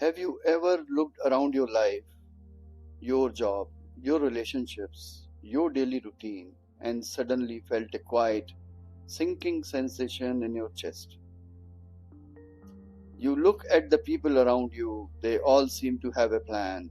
Have you ever looked around your life, your job, your relationships, your daily routine, and suddenly felt a quiet, sinking sensation in your chest? You look at the people around you, they all seem to have a plan.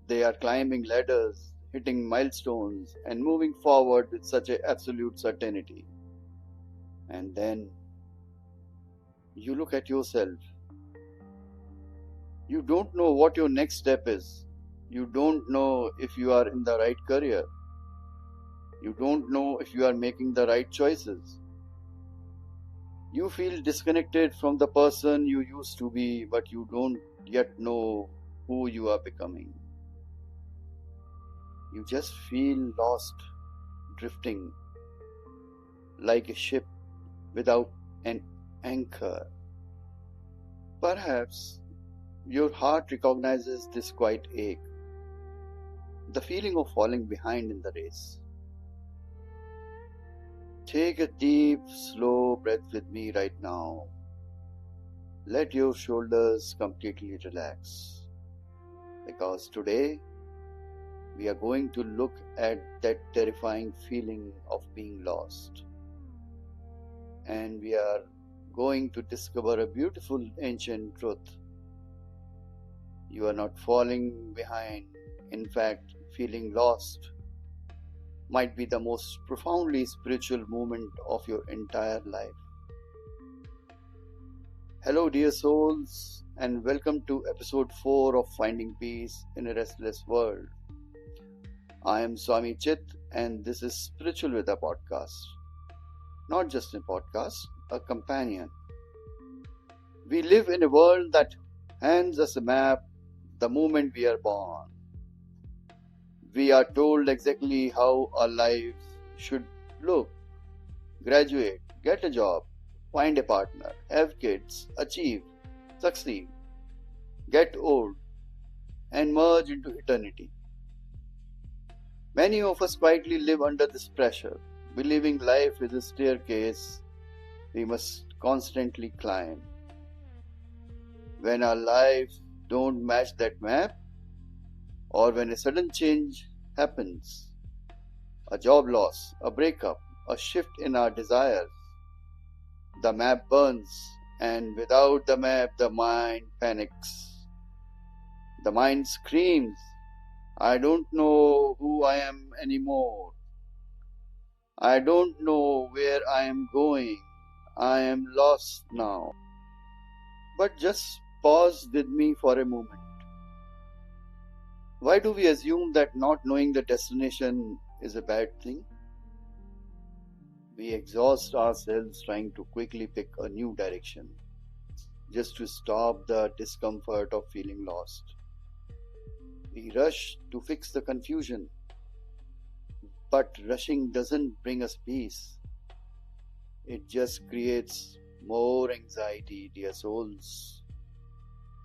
They are climbing ladders, hitting milestones, and moving forward with such an absolute certainty. And then you look at yourself. You don't know what your next step is. You don't know if you are in the right career. You don't know if you are making the right choices. You feel disconnected from the person you used to be, but you don't yet know who you are becoming. You just feel lost, drifting like a ship without an anchor. Perhaps your heart recognizes this quiet ache, the feeling of falling behind in the race. Take a deep, slow breath with me right now. Let your shoulders completely relax. Because today, we are going to look at that terrifying feeling of being lost. And we are going to discover a beautiful ancient truth. You are not falling behind. In fact, feeling lost might be the most profoundly spiritual moment of your entire life. Hello, dear souls, and welcome to episode 4 of Finding Peace in a Restless World. I am Swamy Chitta, and this is Spiritual Veda podcast. Not just a podcast, a companion. We live in a world that hands us a map the moment we are born. We are told exactly how our lives should look. Graduate, get a job, find a partner, have kids, achieve, succeed, get old, and merge into eternity. Many of us quietly live under this pressure, believing life is a staircase we must constantly climb. When our lives don't match that map, or when a sudden change happens, a job loss, a breakup, a shift in our desires, the map burns, and without the map, the mind panics. The mind screams, I don't know who I am anymore. I don't know where I am going. I am lost now. But just pause with me for a moment. Why do we assume that not knowing the destination is a bad thing? We exhaust ourselves trying to quickly pick a new direction, just to stop the discomfort of feeling lost. We rush to fix the confusion, but rushing doesn't bring us peace. It just creates more anxiety, dear souls.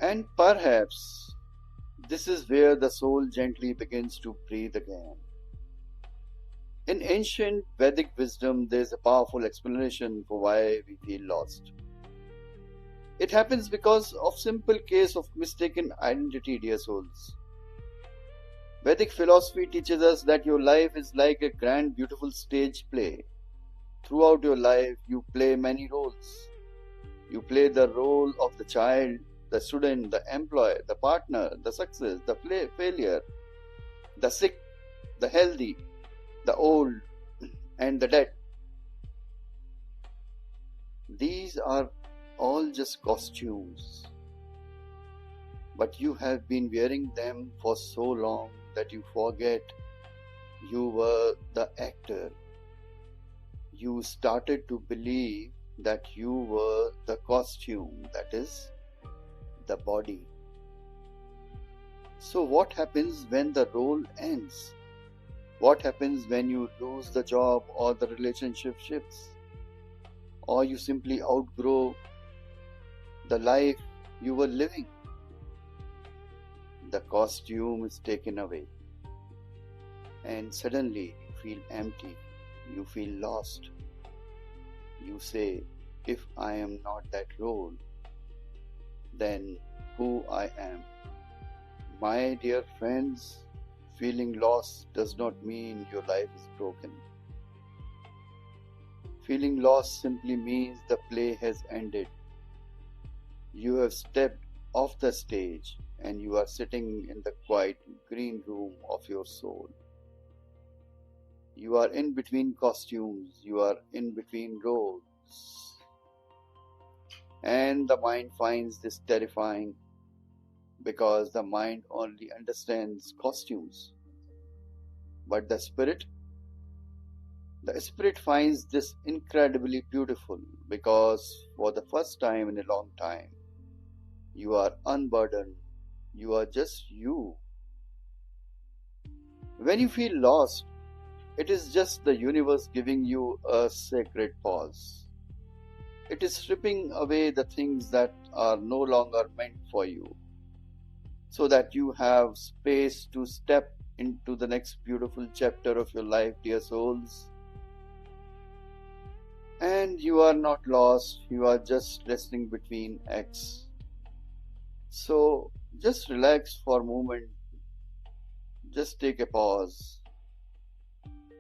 And perhaps this is where the soul gently begins to breathe again. In ancient Vedic wisdom, there is a powerful explanation for why we feel lost. It happens because of simple case of mistaken identity, dear souls. Vedic philosophy teaches us that your life is like a grand, beautiful stage play. Throughout your life, you play many roles. You play the role of the child, the student, the employee, the partner, the success, the failure, the sick, the healthy, the old, and the dead. These are all just costumes. But you have been wearing them for so long that you forget you were the actor. You started to believe that you were the costume, that is, the body. So what happens when the role ends? What happens when you lose the job or the relationship shifts? Or you simply outgrow the life you were living? The costume is taken away. And suddenly you feel empty. You feel lost. You say, if I am not that role, then who I am. My dear friends, feeling lost does not mean your life is broken. Feeling lost simply means the play has ended. You have stepped off the stage and you are sitting in the quiet green room of your soul. You are in between costumes, you are in between roles. And the mind finds this terrifying because the mind only understands costumes. But the spirit finds this incredibly beautiful because for the first time in a long time, you are unburdened. You are just you. When you feel lost, it is just the universe giving you a sacred pause. It is stripping away the things that are no longer meant for you, so that you have space to step into the next beautiful chapter of your life, dear souls. And you are not lost, you are just resting between acts. So just relax for a moment, just take a pause,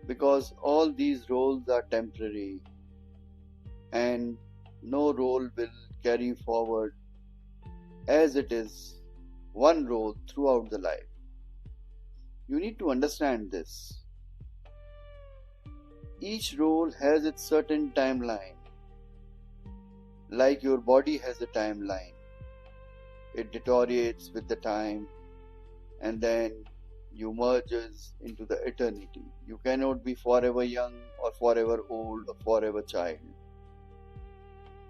because all these roles are temporary and no role will carry forward as it is one role throughout the life. You need to understand this. Each role has its certain timeline. Like your body has a timeline. It deteriorates with the time and then you merges into the eternity. You cannot be forever young or forever old or forever child.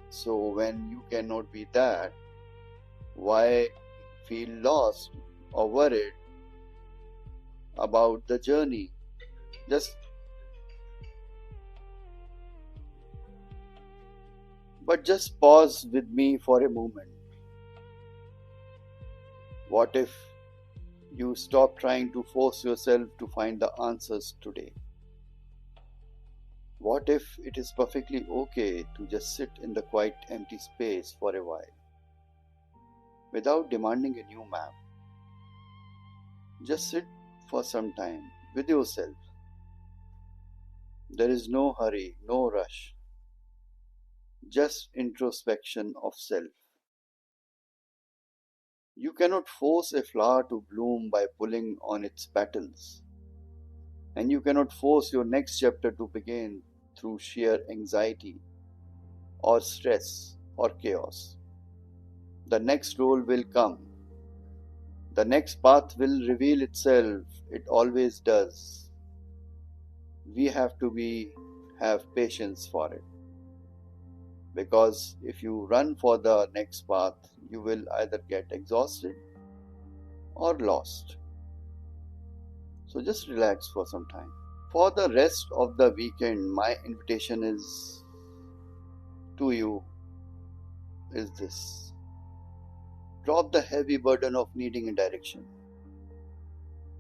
So when you cannot be that, why feel lost or worried about the journey? Just pause with me for a moment. What if you stop trying to force yourself to find the answers today? What if it is perfectly okay to just sit in the quiet empty space for a while without demanding a new map? Just sit for some time with yourself. There is no hurry, no rush, just introspection of self. You cannot force a flower to bloom by pulling on its petals, and you cannot force your next chapter to begin through sheer anxiety or stress or chaos. The next role will come. The next path will reveal itself. It always does. We have to have patience for it. Because if you run for the next path, you will either get exhausted or lost. So just relax for some time. For the rest of the weekend, my invitation is to you is this. Drop the heavy burden of needing a direction.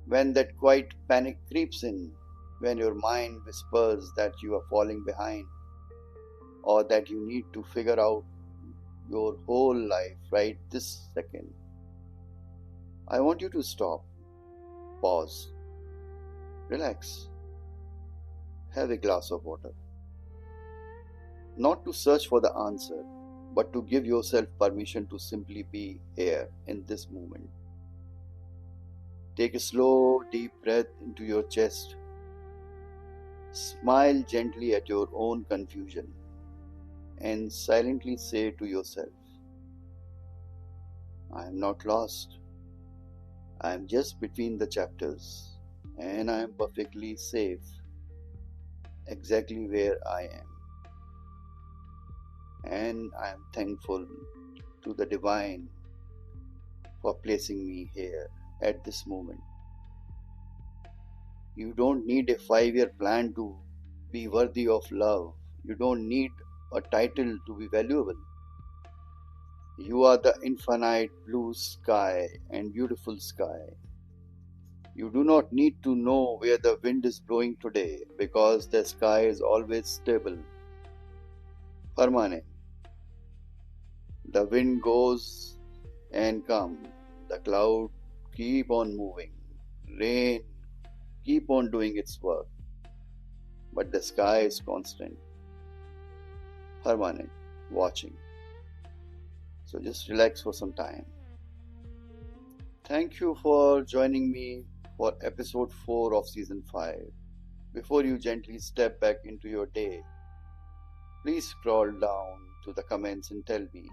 When that quiet panic creeps in, when your mind whispers that you are falling behind or that you need to figure out your whole life right this second, I want you to stop, pause, relax, have a glass of water. Not to search for the answer, but to give yourself permission to simply be here in this moment. Take a slow, deep breath into your chest. Smile gently at your own confusion and silently say to yourself, I am not lost. I am just between the chapters and I am perfectly safe exactly where I am. And I am thankful to the Divine for placing me here at this moment. You don't need a 5-year plan to be worthy of love. You don't need a title to be valuable. You are the infinite blue sky and beautiful sky. You do not need to know where the wind is blowing today because the sky is always stable, permanent. The wind goes and come. The cloud keep on moving. Rain keep on doing its work. But the sky is constant, permanent, watching. So just relax for some time. Thank you for joining me for episode 4 of season 5. Before you gently step back into your day, please scroll down to the comments and tell me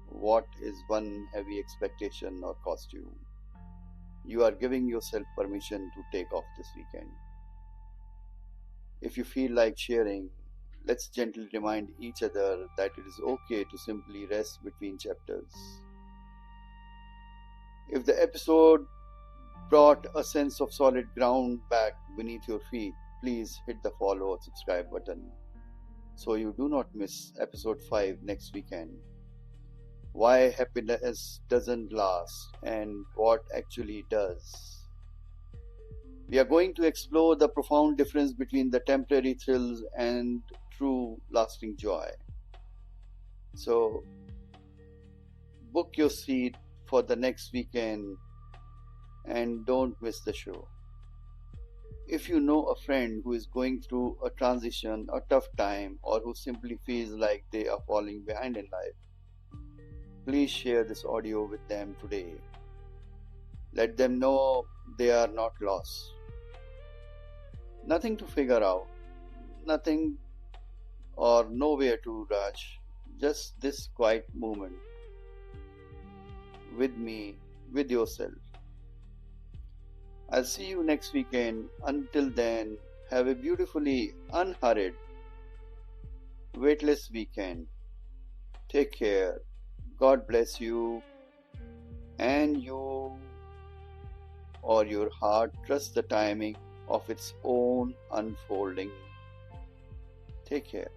what is one heavy expectation or costume you are giving yourself permission to take off this weekend. If you feel like sharing, let's gently remind each other that it is okay to simply rest between chapters. If the episode brought a sense of solid ground back beneath your feet, please hit the follow or subscribe button so you do not miss episode 5 next weekend. Why happiness doesn't last and what actually does. We are going to explore the profound difference between the temporary thrills and true lasting joy. So, book your seat for the next weekend and don't miss the show. If you know a friend who is going through a transition, a tough time, or who simply feels like they are falling behind in life, please share this audio with them today. Let them know they are not lost. Nothing to figure out, nothing or nowhere to rush, just this quiet moment with me, with yourself. I'll see you next weekend. Until then, have a beautifully unhurried, weightless weekend. Take care. God bless you and you or your heart trust the timing of its own unfolding. Take care.